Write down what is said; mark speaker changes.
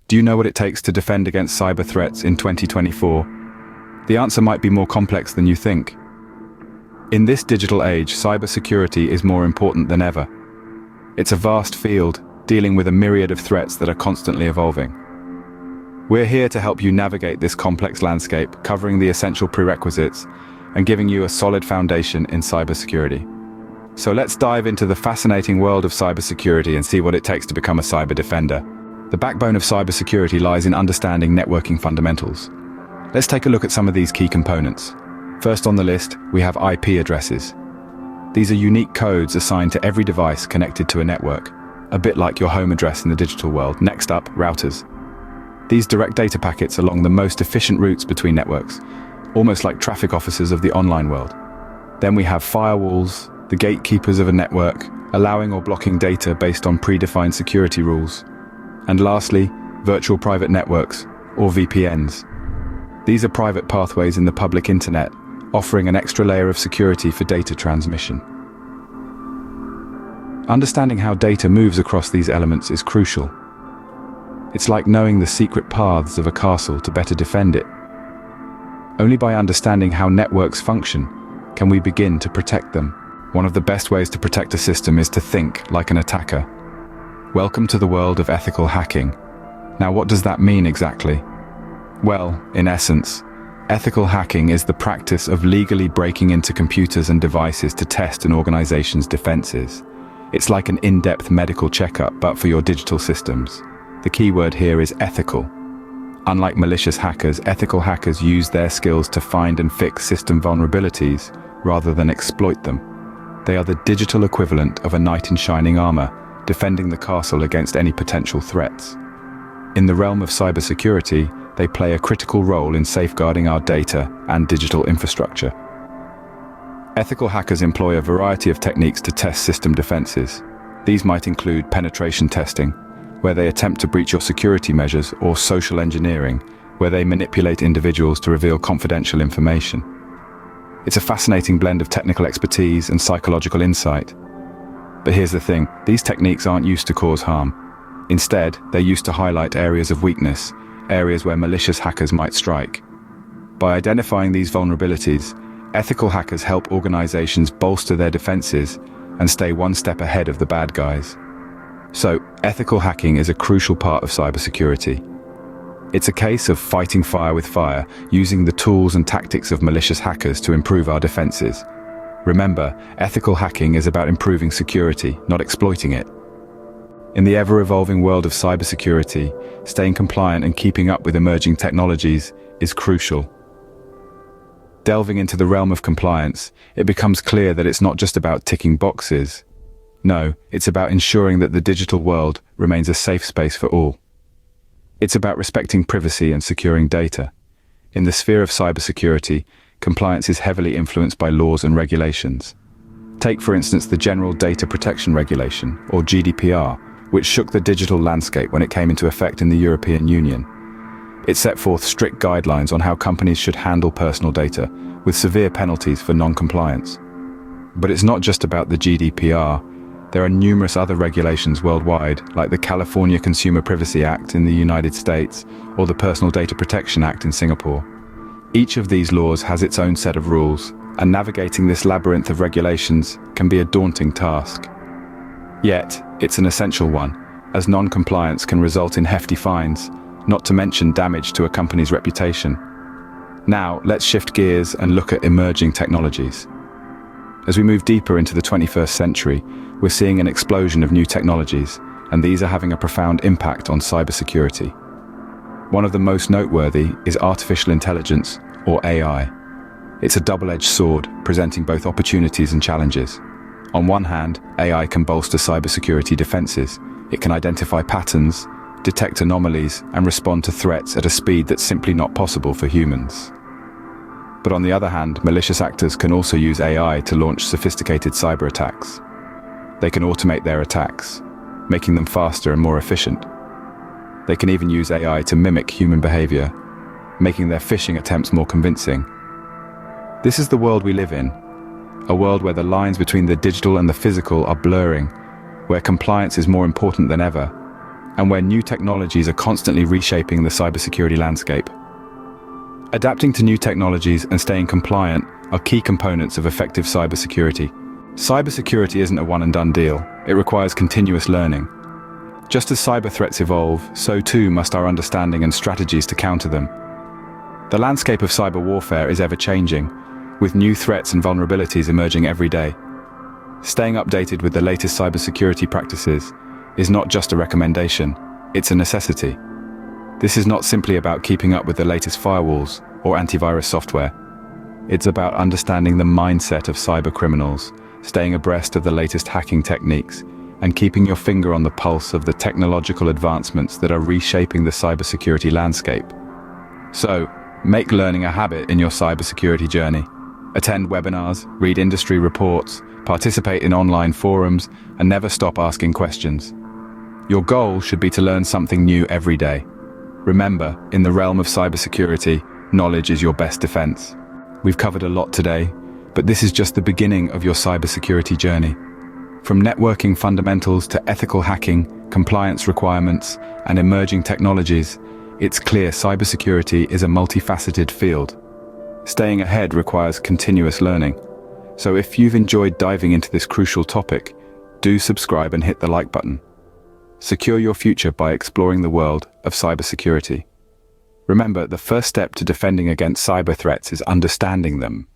Speaker 1: Do you know what it takes to defend against cyber threats in 2024? The answer might be more complex than you think. In this digital age, cybersecurity is more important than ever. It's a vast field, dealing with a myriad of threats that are constantly evolving. We're here to help you navigate this complex landscape, covering the essential prerequisites and giving you a solid foundation in cybersecurity. So let's dive into the fascinating world of cybersecurity and see what it takes to become a cyber defender. The backbone of cybersecurity lies in understanding networking fundamentals. Let's take a look at some of these key components. First on the list, we have IP addresses. These are unique codes assigned to every device connected to a network, a bit like your home address in the digital world. Next up, routers. These direct data packets along the most efficient routes between networks, almost like traffic officers of the online world. Then we have firewalls, the gatekeepers of a network, allowing or blocking data based on predefined security rules. And lastly, virtual private networks, or VPNs. These are private pathways in the public internet, offering an extra layer of security for data transmission. Understanding how data moves across these elements is crucial. It's like knowing the secret paths of a castle to better defend it. Only by understanding how networks function can we begin to protect them. One of the best ways to protect a system is to think like an attacker. Welcome to the world of ethical hacking. Now, what does that mean exactly? Well, in essence, ethical hacking is the practice of legally breaking into computers and devices to test an organization's defenses. It's like an in-depth medical checkup, but for your digital systems. The key word here is ethical. Unlike malicious hackers, ethical hackers use their skills to find and fix system vulnerabilities rather than exploit them. They are the digital equivalent of a knight in shining armor, defending the castle against any potential threats. In the realm of cybersecurity, they play a critical role in safeguarding our data and digital infrastructure. Ethical hackers employ a variety of techniques to test system defenses. These might include penetration testing, where they attempt to breach your security measures, or social engineering, where they manipulate individuals to reveal confidential information. It's a fascinating blend of technical expertise and psychological insight. But here's the thing, these techniques aren't used to cause harm. Instead, they're used to highlight areas of weakness, areas where malicious hackers might strike. By identifying these vulnerabilities, ethical hackers help organizations bolster their defenses and stay one step ahead of the bad guys. So, ethical hacking is a crucial part of cybersecurity. It's a case of fighting fire with fire, using the tools and tactics of malicious hackers to improve our defenses. Remember, ethical hacking is about improving security, not exploiting it. In the ever-evolving world of cybersecurity, staying compliant and keeping up with emerging technologies is crucial. Delving into the realm of compliance, it becomes clear that it's not just about ticking boxes. No, it's about ensuring that the digital world remains a safe space for all. It's about respecting privacy and securing data. In the sphere of cybersecurity, compliance is heavily influenced by laws and regulations. Take, for instance, the General Data Protection Regulation, or GDPR, which shook the digital landscape when it came into effect in the European Union. It set forth strict guidelines on how companies should handle personal data, with severe penalties for non-compliance. But it's not just about the GDPR. There are numerous other regulations worldwide, like the California Consumer Privacy Act in the United States, or the Personal Data Protection Act in Singapore. Each of these laws has its own set of rules, and navigating this labyrinth of regulations can be a daunting task. Yet, it's an essential one, as non-compliance can result in hefty fines, not to mention damage to a company's reputation. Now, let's shift gears and look at emerging technologies. As we move deeper into the 21st century, we're seeing an explosion of new technologies, and these are having a profound impact on cybersecurity. One of the most noteworthy is artificial intelligence, or AI. It's a double-edged sword, presenting both opportunities and challenges. On one hand, AI can bolster cybersecurity defenses. It can identify patterns, detect anomalies, and respond to threats at a speed that's simply not possible for humans. But on the other hand, malicious actors can also use AI to launch sophisticated cyber attacks. They can automate their attacks, making them faster and more efficient. They can even use AI to mimic human behavior, making their phishing attempts more convincing. This is the world we live in, a world where the lines between the digital and the physical are blurring, where compliance is more important than ever, and where new technologies are constantly reshaping the cybersecurity landscape. Adapting to new technologies and staying compliant are key components of effective cybersecurity. Cybersecurity isn't a one-and-done deal. It requires continuous learning. Just as cyber threats evolve, so too must our understanding and strategies to counter them. The landscape of cyber warfare is ever-changing, with new threats and vulnerabilities emerging every day. Staying updated with the latest cybersecurity practices is not just a recommendation, it's a necessity. This is not simply about keeping up with the latest firewalls or antivirus software. It's about understanding the mindset of cyber criminals, staying abreast of the latest hacking techniques, and keeping your finger on the pulse of the technological advancements that are reshaping the cybersecurity landscape. So, make learning a habit in your cybersecurity journey. Attend webinars, read industry reports, participate in online forums, and never stop asking questions. Your goal should be to learn something new every day. Remember, in the realm of cybersecurity, knowledge is your best defense. We've covered a lot today, but this is just the beginning of your cybersecurity journey. From networking fundamentals to ethical hacking, compliance requirements, and emerging technologies, it's clear cybersecurity is a multifaceted field. Staying ahead requires continuous learning. So if you've enjoyed diving into this crucial topic, do subscribe and hit the like button. Secure your future by exploring the world of cybersecurity. Remember, the first step to defending against cyber threats is understanding them.